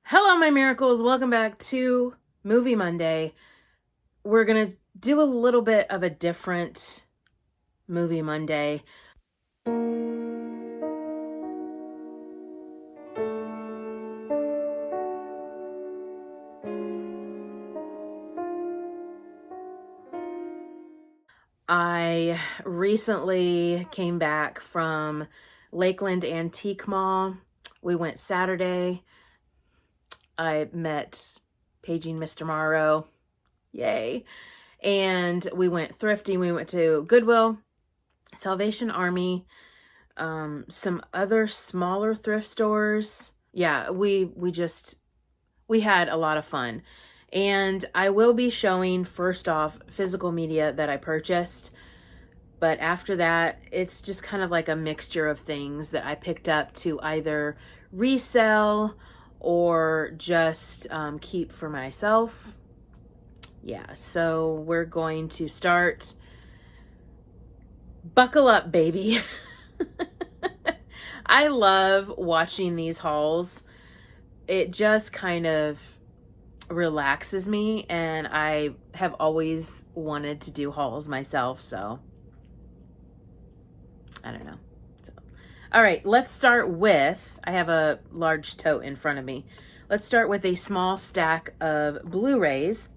Hello, my miracles. Welcome back to Movie Monday. We're going to do a little bit of a different Movie Monday. I recently came back from Lakeland Antique Mall. We went Saturday. I met Paging Mr. Morrow. Yay. And we went thrifting. We went to Goodwill, Salvation Army, some other smaller thrift stores. Yeah, we had a lot of fun. And I will be showing, first off, physical media that I purchased. But after that, it's just kind of like a mixture of things that I picked up to either resell or just keep for myself. Yeah, so we're going to start. Buckle up, baby. I love watching these hauls. It just kind of relaxes me, and I have always wanted to do hauls myself, so I don't know. All right, let's start with, I have a large tote in front of me. Let's start with a small stack of Blu-rays.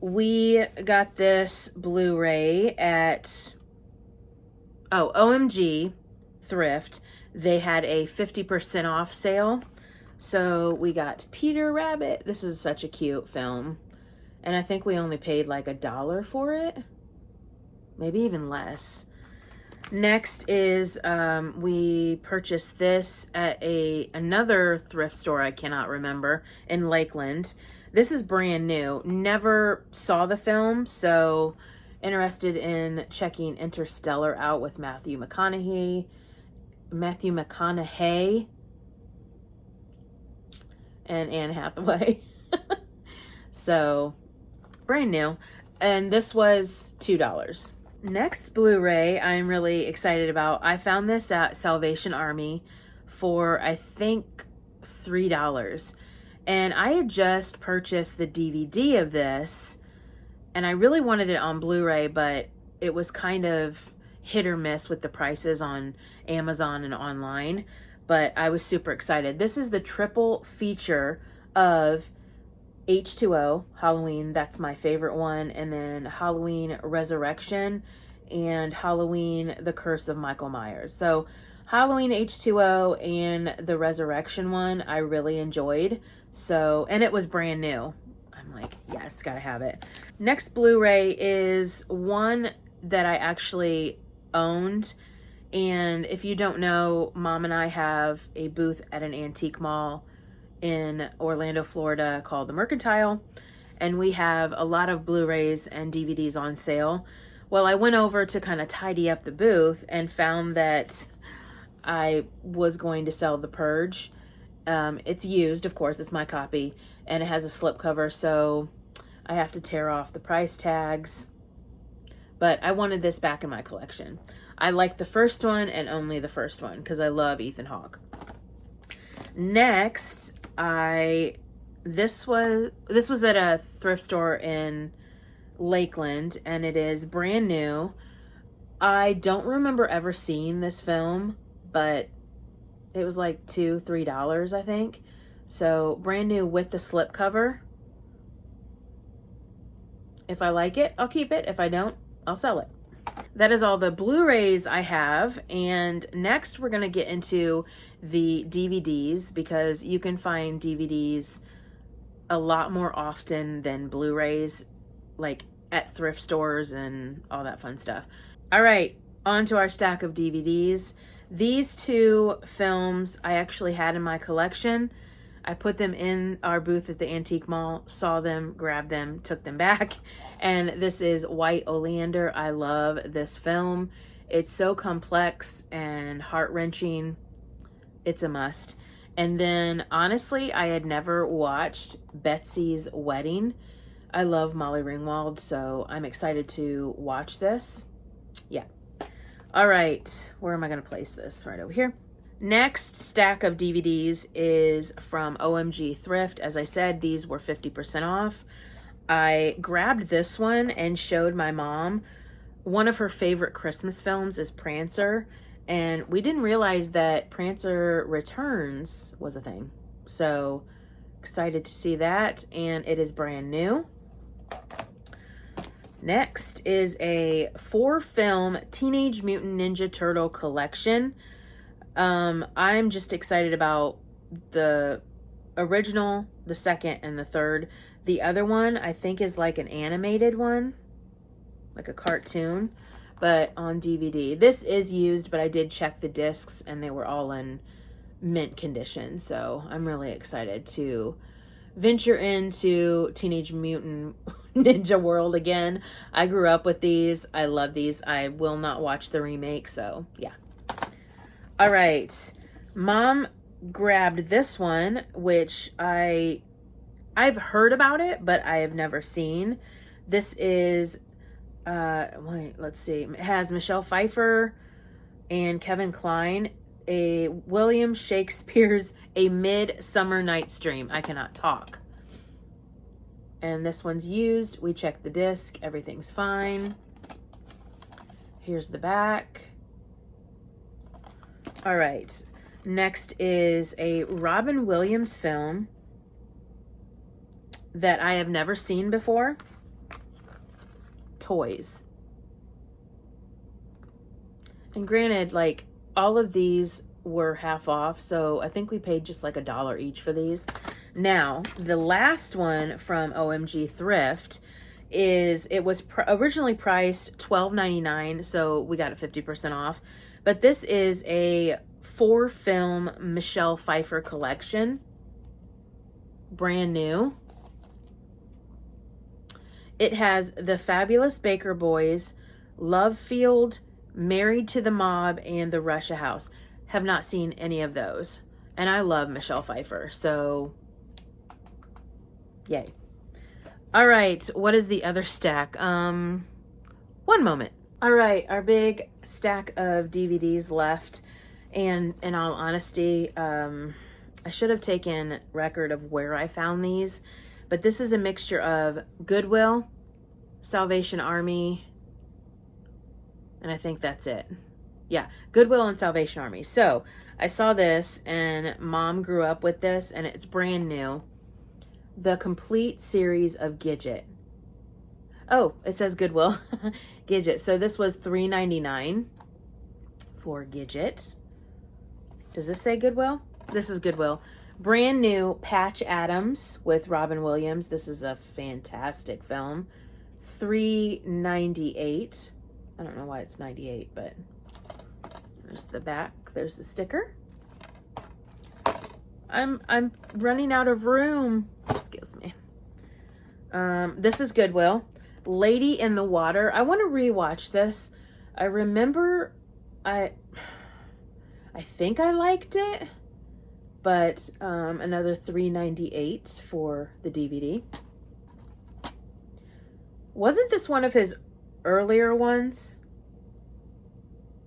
We got this Blu-ray at OMG Thrift. They had a 50% off sale. So we got Peter Rabbit. This is such a cute film. And I think we only paid like $1 for it. Maybe even less. Next is we purchased this at another thrift store I cannot remember in Lakeland. This is brand new. Never saw the film, so interested in checking Interstellar out with Matthew McConaughey and Anne Hathaway. So, brand new. And this was $2. Next Blu-ray I'm really excited about. I found this at Salvation Army for, I think, $3. And I had just purchased the DVD of this, and I really wanted it on Blu-ray, but it was kind of hit or miss with the prices on Amazon and online. But I was super excited. This is the triple feature of H2O, Halloween, that's my favorite one, and then Halloween Resurrection and Halloween The Curse of Michael Myers. So Halloween H2O and the Resurrection one I really enjoyed. So, and it was brand new. I'm like, yes, gotta have it. Next Blu-ray is one that I actually owned. And if you don't know, Mom and I have a booth at an antique mall in Orlando, Florida called the Mercantile. And we have a lot of Blu-rays and DVDs on sale. Well, I went over to kind of tidy up the booth and found that I was going to sell The Purge. It's used, of course, it's my copy, and it has a slipcover, so I have to tear off the price tags. But I wanted this back in my collection. I like the first one and only the first one because I love Ethan Hawke. Next, this was at a thrift store in Lakeland, and it is brand new. I don't remember ever seeing this film, but it was like $2-3, I think. So brand new with the slipcover. If I like it, I'll keep it. If I don't, I'll sell it. That is all the Blu-rays I have. And next we're going to get into the DVDs, because you can find DVDs a lot more often than Blu-rays, like at thrift stores and all that fun stuff. All right, on to our stack of DVDs. These two films I actually had in my collection. I put them in our booth at the antique mall, saw them, grabbed them, took them back. And this is White Oleander. I love this film. It's so complex and heart-wrenching. It's a must. And then, honestly, I had never watched Betsy's Wedding. I love Molly Ringwald, so I'm excited to watch this. Yeah. All right. Where am I going to place this? Right over here. Next stack of DVDs is from OMG Thrift. As I said, these were 50% off. I grabbed this one and showed my mom. One of her favorite Christmas films is Prancer, and we didn't realize that Prancer Returns was a thing. So excited to see that, and it is brand new. Next is a 4-film Teenage Mutant Ninja Turtle collection. I'm just excited about the original, the second, and the third. The other one, I think, is like an animated one, like a cartoon, but on DVD. This is used, but I did check the discs, and they were all in mint condition. So I'm really excited to venture into Teenage Mutant Ninja World again. I grew up with these. I love these. I will not watch the remake, so yeah. All right, Mom grabbed this one, which I've heard about it, but I have never seen. This is, let's see. It has Michelle Pfeiffer and Kevin Kline, a William Shakespeare's A Midsummer Night's Dream. I cannot talk. And this one's used. We checked the disc. Everything's fine. Here's the back. All right, next is a Robin Williams film that I have never seen before. Toys. And granted, like, all of these were half off, so I think we paid just like $1 each for these. Now, the last one from OMG Thrift is, it was originally priced $12.99, so we got it 50% off. But this is a 4-film Michelle Pfeiffer collection. Brand new. It has The Fabulous Baker Boys, Love Field, Married to the Mob, and The Russia House. Have not seen any of those. And I love Michelle Pfeiffer, so yay. All right, what is the other stack? One moment. All right, our big stack of DVDs left, and in all honesty, I should have taken record of where I found these, but this is a mixture of Goodwill, Salvation Army, and I think that's it. Yeah, Goodwill and Salvation Army. So I saw this, and Mom grew up with this, and it's brand new. The complete series of Gidget. Oh, it says Goodwill. Gidget. So this was $3.99 for Gidget. Does this say Goodwill? This is Goodwill. Brand new Patch Adams with Robin Williams. This is a fantastic film. $3.98. I don't know why it's 98, but there's the back. There's the sticker. I'm running out of room. Excuse me. This is Goodwill. Lady in the Water. I want to rewatch this. I remember I think I liked it, but another $3.98 for the DVD. Wasn't this one of his earlier ones?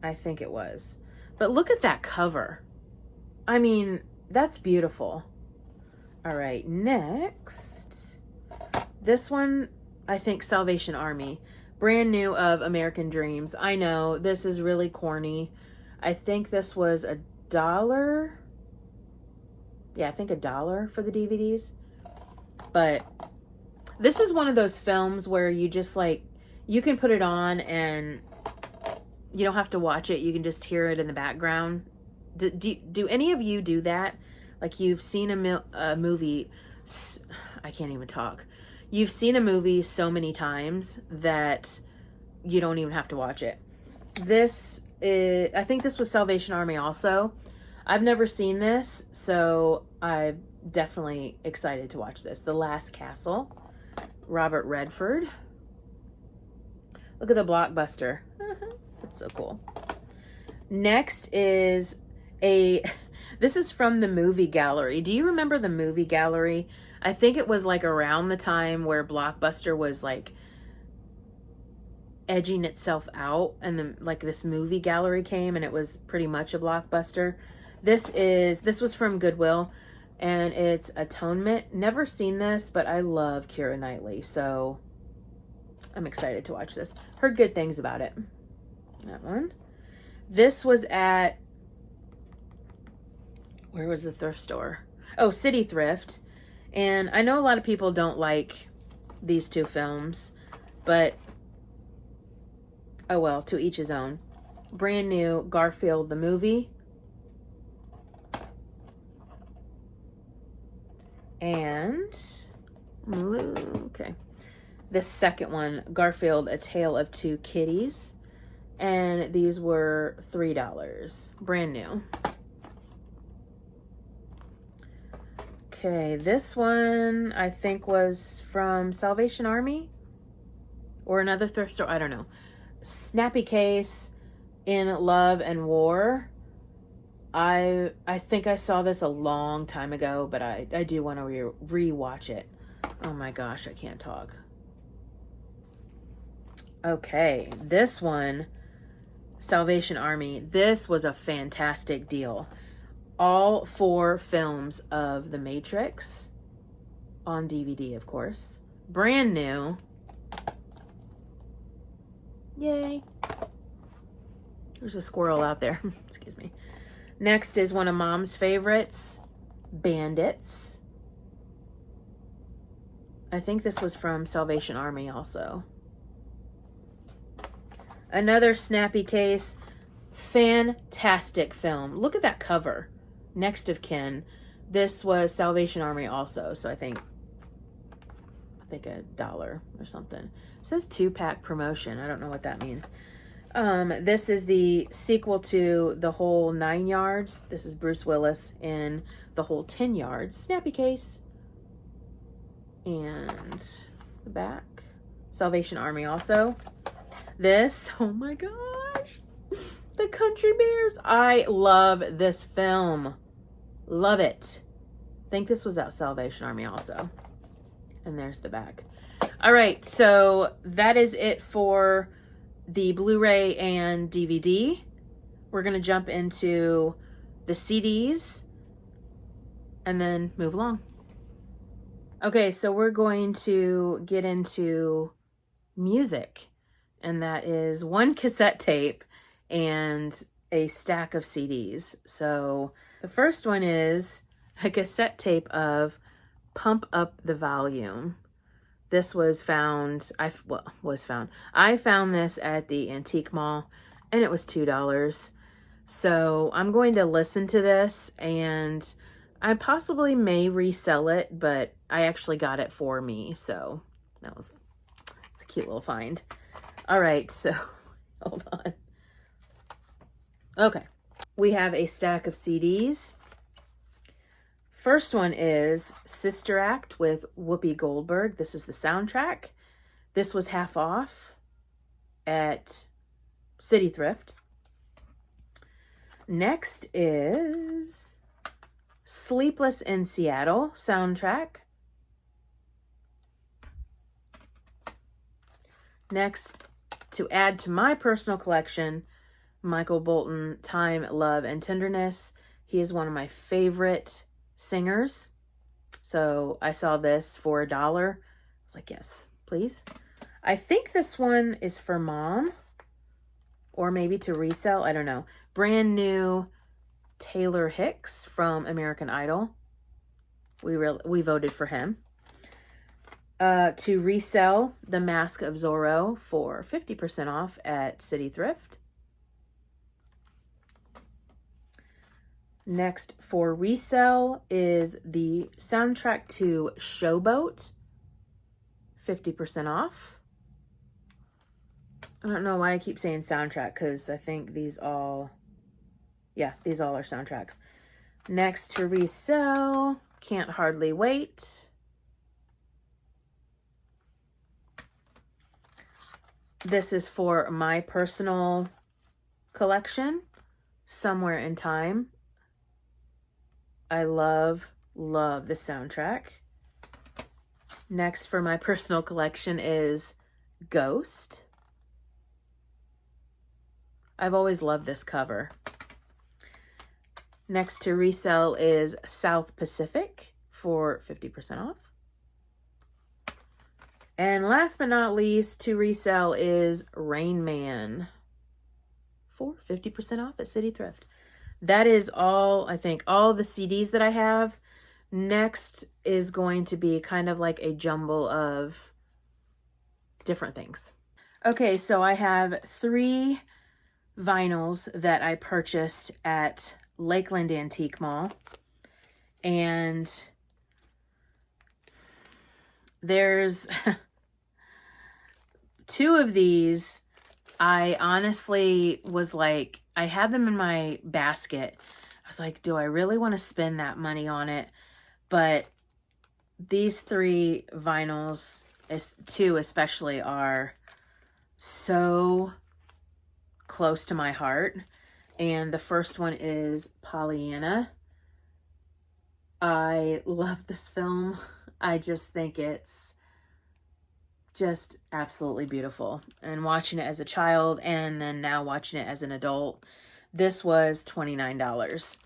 I think it was. But look at that cover. I mean, that's beautiful. All right, next. This one, I think Salvation Army. Brand new of American Dreams. I know, this is really corny. I think this was $1. Yeah, I think $1 for the DVDs. But this is one of those films where you just like, you can put it on and you don't have to watch it. You can just hear it in the background. Do any of you do that? Like, you've seen a movie, I can't even talk. You've seen a movie so many times that you don't even have to watch it. This is, I think this was Salvation Army also. I've never seen this, so I'm definitely excited to watch this. The Last Castle, Robert Redford. Look at the blockbuster. That's so cool. Next is this is from the Movie Gallery. Do you remember the Movie Gallery? I think it was like around the time where Blockbuster was like edging itself out, and then like this Movie Gallery came and it was pretty much a Blockbuster. This was from Goodwill, and it's Atonement. Never seen this, but I love Keira Knightley, so I'm excited to watch this. Heard good things about it. That one. This was at, where was the thrift store? Oh, City Thrift. And I know a lot of people don't like these two films, but oh well, to each his own. Brand new Garfield the movie. And, okay, the second one, Garfield, A Tale of Two Kitties. And these were $3, brand new. Okay, this one I think was from Salvation Army or another thrift store, I don't know. Snappy Case, In Love and War. I think I saw this a long time ago, but I do want to re-watch it. Oh my gosh, I can't talk. Okay, this one, Salvation Army. This was a fantastic deal. All 4 films of The Matrix on DVD, of course. Brand new. Yay. There's a squirrel out there. Excuse me. Next is one of Mom's favorites, Bandits. I think this was from Salvation Army also. Another Snappy Case. Fantastic film. Look at that cover. Next of Kin. This was Salvation Army also, so I think $1 or something. It says 2-pack promotion. I don't know what that means. This is the sequel to The Whole 9 Yards. This is Bruce Willis in The Whole 10 Yards. Snappy Case. And the back. Salvation Army also. This, oh my gosh. The Country Bears. I love this film. Love it. I think this was at Salvation Army also. And there's the back. All right, so that is it for the Blu-ray and DVD. We're going to jump into the CDs and then move along. Okay, so we're going to get into music, and that is 1 cassette tape and a stack of CDs. So the first one is a cassette tape of Pump Up the Volume. This was found, I found this at the antique mall, and it was $2. So I'm going to listen to this, and I possibly may resell it, but I actually got it for me, so it's a cute little find. All right, so hold on. Okay, we have a stack of CDs. First one is Sister Act with Whoopi Goldberg. This is the soundtrack. This was half off at City Thrift. Next is Sleepless in Seattle soundtrack. Next, to add to my personal collection, Michael Bolton, Time, Love, and Tenderness. He is one of my favorite singers. So I saw this for $1. I was like, yes, please. I think this one is for Mom, or maybe to resell. I don't know. Brand new Taylor Hicks from American Idol. We voted for him. To resell The Mask of Zorro for 50% off at City Thrift. Next for resale is the soundtrack to Showboat, 50% off. I don't know why I keep saying soundtrack, because I think these all are soundtracks. Next to resell, Can't Hardly Wait. This is for my personal collection, Somewhere in Time. I love the soundtrack. Next for my personal collection is Ghost. I've always loved this cover. Next to resell is South Pacific for 50% off. And last but not least, to resell is Rain Man for 50% off at City Thrift. That is all, I think, all the CDs that I have. Next is going to be kind of like a jumble of different things. Okay, so I have 3 vinyls that I purchased at Lakeland Antique Mall. And there's 2 of these. I honestly was like, I had them in my basket. I was like, do I really want to spend that money on it? But these 3 vinyls, 2 especially, are so close to my heart. And the first one is Pollyanna. I love this film. I just think it's just absolutely beautiful. And watching it as a child and then now watching it as an adult, this was $29.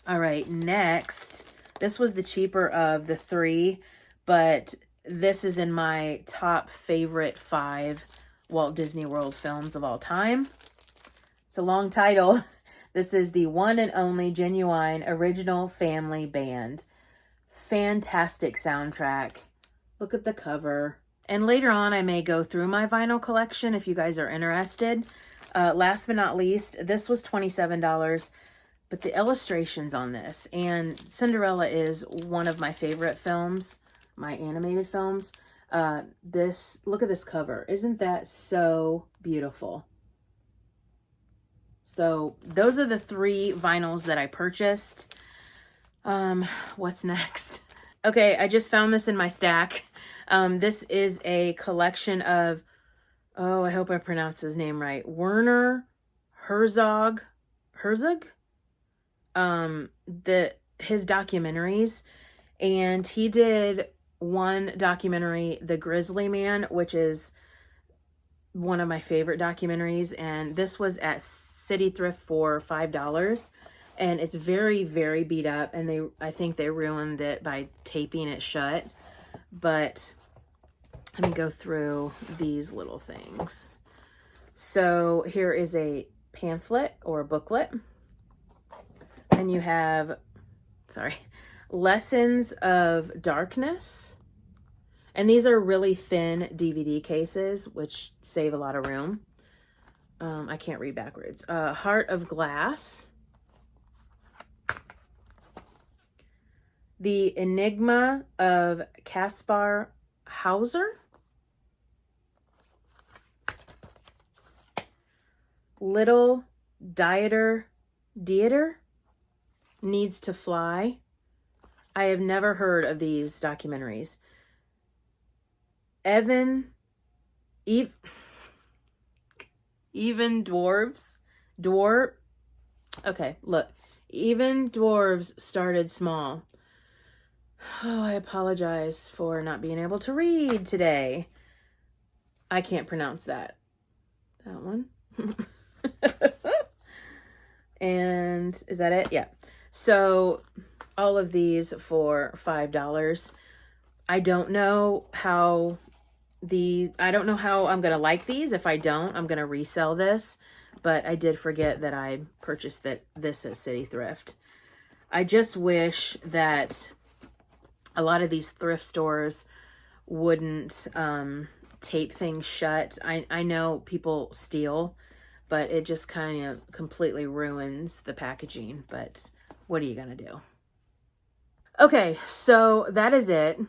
All right, next, this was the cheaper of the 3, but this is in my top favorite 5 Walt Disney World films of all time. It's a long title. This is the one and only genuine original family band. Fantastic soundtrack. Look at the cover. And later on, I may go through my vinyl collection if you guys are interested. Last but not least, this was $27, but the illustrations on this, and Cinderella is one of my favorite films, my animated films. Look at this cover. Isn't that so beautiful? So those are the 3 vinyls that I purchased. What's next? Okay, I just found this in my stack. This is a collection of, oh, I hope I pronounced his name right, Werner Herzog, his documentaries. And he did one documentary, The Grizzly Man, which is one of my favorite documentaries. And this was at City Thrift for $5. And it's very, very beat up. And I think they ruined it by taping it shut. But let me go through these little things. So here is a pamphlet or a booklet. And you have, Lessons of Darkness. And these are really thin DVD cases, which save a lot of room. I can't read backwards. Heart of Glass. The Enigma of Caspar Hauser. Little Dieter Needs to Fly. I have never heard of these documentaries. Even Dwarves. Okay, look. Even Dwarves Started Small. Oh, I apologize for not being able to read today. I can't pronounce that. That one. And is that it? Yeah. So all of these for $5. I don't know how I'm going to like these. If I don't, I'm going to resell this. But I did forget that I purchased this at City Thrift. I just wish that a lot of these thrift stores wouldn't tape things shut. I know people steal, but it just kind of completely ruins the packaging. But what are you going to do? Okay, so that is it.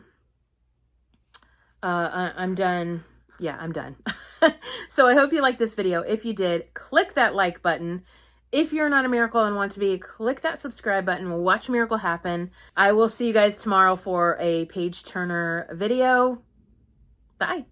I'm done. Yeah, I'm done. So I hope you liked this video. If you did, click that like button. If you're not a miracle and want to be, click that subscribe button. Watch a miracle happen. I will see you guys tomorrow for a page turner video. Bye.